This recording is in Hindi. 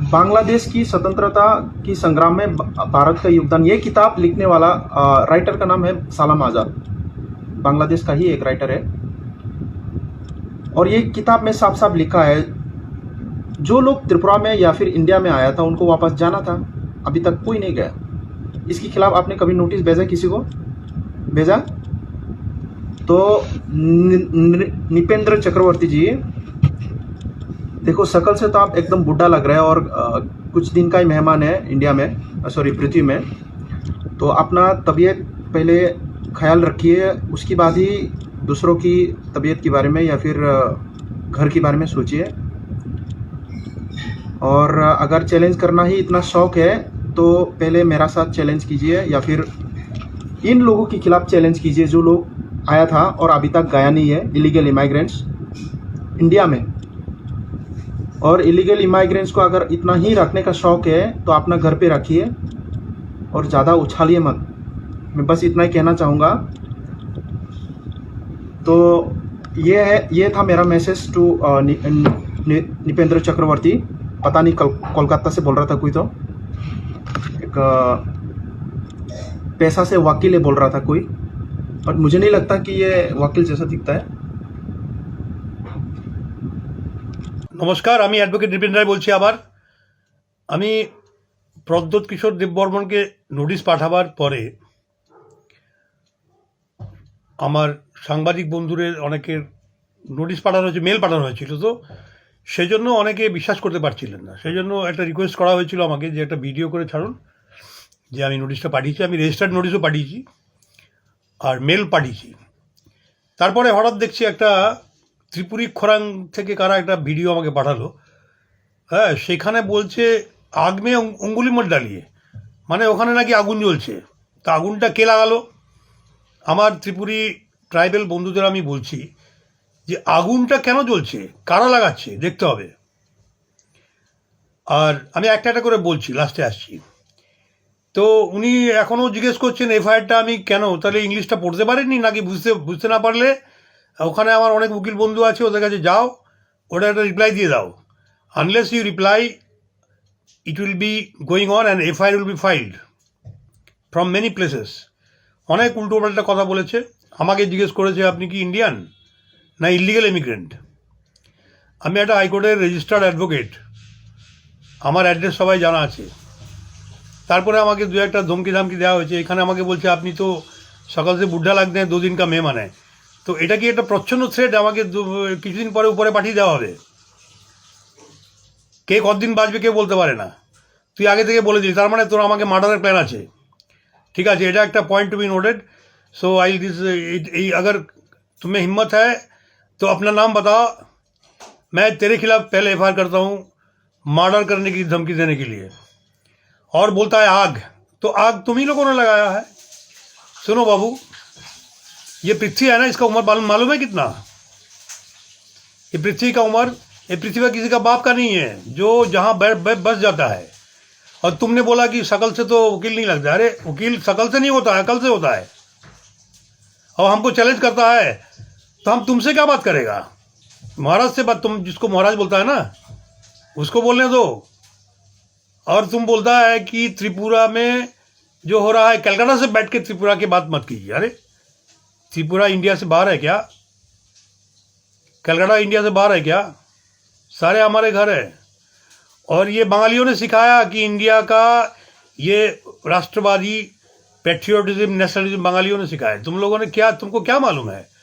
बांग्लादेश की स्वतंत्रता की संग्राम में भारत का योगदान, ये किताब लिखने वाला राइटर का नाम है सलाम आज़ाद। बांग्लादेश का ही एक राइटर है। और ये किताब में साफ साफ लिखा है, जो लोग त्रिपुरा में या फिर इंडिया में आया था उनको वापस जाना था, अभी तक कोई नहीं गया। इसके खिलाफ आपने कभी नोटिस भेजा, किसी को भेजा? तो निपेंद्र चक्रवर्ती जी, देखो शकल से तो आप एकदम बूढ़ा लग रहे हैं और कुछ दिन का ही मेहमान है इंडिया में, सॉरी पृथ्वी में। तो अपना तबीयत पहले ख्याल रखिए, उसके बाद ही दूसरों की तबीयत के बारे में या फिर घर के बारे में सोचिए। और अगर चैलेंज करना ही इतना शौक है तो पहले मेरा साथ चैलेंज कीजिए या फिर इन लोगों के खिलाफ चैलेंज कीजिए जो लोग आया था और अभी तक गया नहीं है, इलीगल इमाइग्रेंट्स इंडिया में। और इलीगल इमाइग्रेंट्स को अगर इतना ही रखने का शौक है तो अपना घर पे रखिए और ज़्यादा उछालिए मत। मैं बस इतना ही कहना चाहूँगा। तो ये था मेरा मैसेज टू निपेंद्र चक्रवर्ती। पता नहीं कोलकाता से बोल रहा था कोई, तो एक पैसा से वकील है बोल रहा था कोई, बट मुझे नहीं लगता कि ये वकील जैसा दिखता है। नमस्कार, আমি অ্যাডভোকেট দীপেন রায় বলছি। আবার আমি প্রদ্যোৎ কিশোর দেববর্মনকে নোটিশ পাঠাবার পরে আমার সাংবাদিক বন্ধুদের অনেকের নোটিশ পাঠানো হয়েছে, মেল পাঠানো হয়েছিল। তো সেই জন্য অনেকে বিশ্বাস করতে পারছিলেন না। সেই জন্য একটা রিকোয়েস্ট করা হয়েছিল আমাকে যে একটা ভিডিও করে ছাড়ুন যে আমি নোটিশটা পাঠিয়েছি। আমি রেজিস্টার্ড নোটিশও পাঠিয়েছি আর মেল পাঠিয়েছি। তারপরে হঠাৎ দেখছি একটা ত্রিপুরী খোরাং থেকে কারা একটা ভিডিও আমাকে পাঠালো। হ্যাঁ, সেখানে বলছে আগ মে অঙ্গুলি মত ডালিয়ে, মানে ওখানে নাকি আগুন জ্বলছে। তা আগুনটা কে লাগালো? আমার ত্রিপুরী ট্রাইবেল বন্ধুদের আমি বলছি যে আগুনটা কেন জ্বলছে, কারা লাগাচ্ছে দেখতে হবে। আর আমি একটা একটা করে বলছি, লাস্টে আসছি। তো উনি এখনও জিজ্ঞেস করছেন এফআইআরটা আমি কেন, তাহলে ইংলিশটা পড়তে পারেননি নাকি? বুঝতে না পারলে ওখানে আমার অনেক উকিল বন্ধু আছে, ওদের কাছে যাও, ওটা একটা রিপ্লাই দিয়ে দাও। Unless you reply it will be going on and FIR will be filed from many places. অনেক উল্টোপাল্টা কথা বলেছে। আমাকে জিজ্ঞেস করেছে আপনি কি ইন্ডিয়ান না ইলিগাল ইমিগ্রেন্ট। আমি একটা হাইকোর্টের রেজিস্টার্ড অ্যাডভোকেট, আমার অ্যাড্রেস সবাই জানা আছে। তারপরে আমাকে দু একটা ধমকি ধামকি দেওয়া হয়েছে। এখানে আমাকে বলছে আপনি তো সকাল से बुढ़ा लगते हैं, 2 दिन का मेहमान है। তো এটা কি একটা প্রচ্ছন্ন থ্রেড? আমাকে কিছুদিন পরে উপরে পাঠিয়ে দেওয়া হবে। কে কতদিন বাঁচবে কেউ বলতে পারে না। তুই আগে থেকে বলে দিলি, তার মানে তোর আমাকে মার্ডারের প্ল্যান আছে। ঠিক আছে, এটা একটা point to be noted. So I this, अगर तुम्हें हिम्मत है तो अपना नाम बताओ, मैं तेरे खिलाफ पहले एफआईआर करता हूँ मर्डर करने की धमकी देने के लिए। और बोलता है आग, तो आग तुम ही लोगों ने लगाया है। सुनो बाबू, ये पृथ्वी है ना, इसका उम्र मालूम है कितना? ये पृथ्वी का उम्र, ये पृथ्वी का किसी का बाप का नहीं है जो जहाँ बस जाता है। और तुमने बोला कि शकल से तो वकील नहीं लगता। अरे वकील शकल से नहीं होता है, अकल से होता है। और हमको चैलेंज करता है तो हम तुमसे क्या बात करेगा? महाराज से बात, तुम जिसको महाराज बोलता है ना उसको बोलने दो। और तुम बोलता है कि त्रिपुरा में जो हो रहा है, कलकत्ता से बैठ के त्रिपुरा की बात मत कीजिए। अरे त्रिपुरा इंडिया से बाहर है क्या? कलकत्ता इंडिया से बाहर है क्या? सारे हमारे घर है। और ये बंगालियों ने सिखाया कि इंडिया का ये राष्ट्रवादी पैट्रियोटिज्म, नेशनलिज्म बंगालियों ने सिखाया। तुम लोगों ने क्या, तुमको क्या मालूम है?